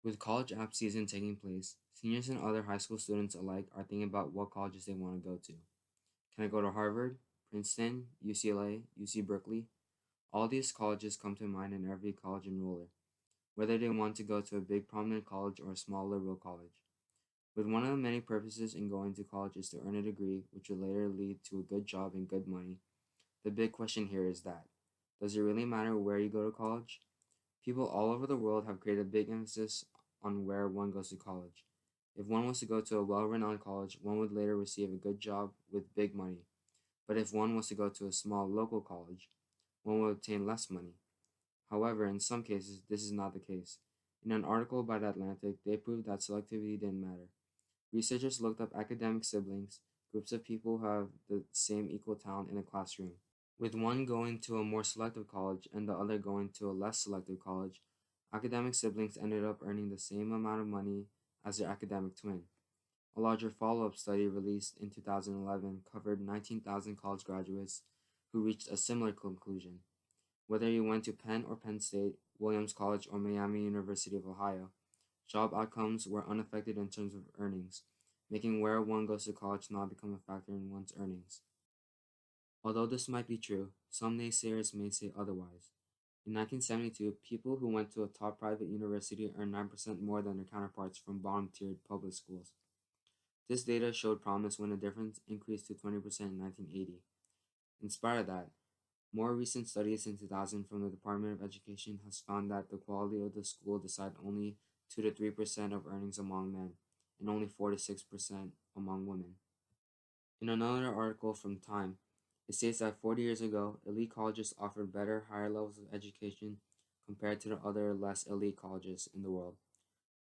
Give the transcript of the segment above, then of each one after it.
With college app season taking place, seniors and other high school students alike are thinking about what colleges they want to go to. Can I go to Harvard, Princeton, UCLA, UC Berkeley? All these colleges come to mind in every college enroller, whether they want to go to a big prominent college or a small liberal college. With one of the many purposes in going to college is to earn a degree, which will later lead to a good job and good money, the big question here is that does it really matter where you go to college? People all over the world have created a big emphasis on where one goes to college. If one was to go to a well renowned college, one would later receive a good job with big money. But if one was to go to a small local college, one would obtain less money. However, in some cases, this is not the case. In an article by The Atlantic, they proved that selectivity didn't matter. Researchers looked up academic siblings, groups of people who have the same equal talent in a classroom. With one going to a more selective college and the other going to a less selective college, academic siblings ended up earning the same amount of money as their academic twin. A larger follow up study released in 2011 covered 19,000 college graduates who reached a similar conclusion. Whether you went to Penn or Penn State, Williams College, or Miami University of Ohio, job outcomes were unaffected in terms of earnings, making where one goes to college not become a factor in one's earnings. Although this might be true, some naysayers may say otherwise. In 1972, people who went to a top private university earned 9% more than their counterparts from bottom tiered public schools. This data showed promise when the difference increased to 20% in 1980. In spite of that, more recent studies in 2000 from the Department of Education has found that the quality of the school decide only 2 to 3% of earnings among men and only 4 to 6% among women. In another article from Time, it states that 40 years ago, elite colleges offered better, higher levels of education compared to the other less elite colleges in the world.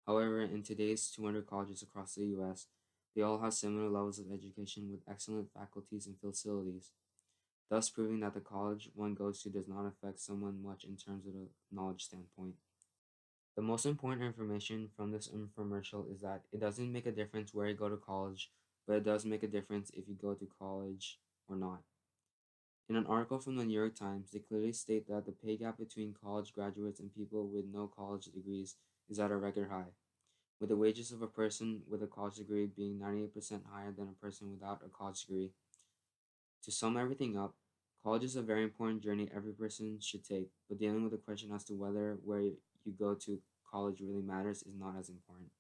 However, in today's 200 colleges across the US, they all have similar levels of education with excellent faculties and facilities, thus proving that the college one goes to does not affect someone much in terms of the knowledge standpoint. The most important information from this infomercial is that it doesn't make a difference where you go to college, but it does make a difference if you go to college or not. In an article from the New York Times, they clearly state that the pay gap between college graduates and people with no college degrees is at a record high, with the wages of a person with a college degree being 98% higher than a person without a college degree. To sum everything up, college is a very important journey every person should take, but dealing with the question as to whether where you go to college really matters is not as important.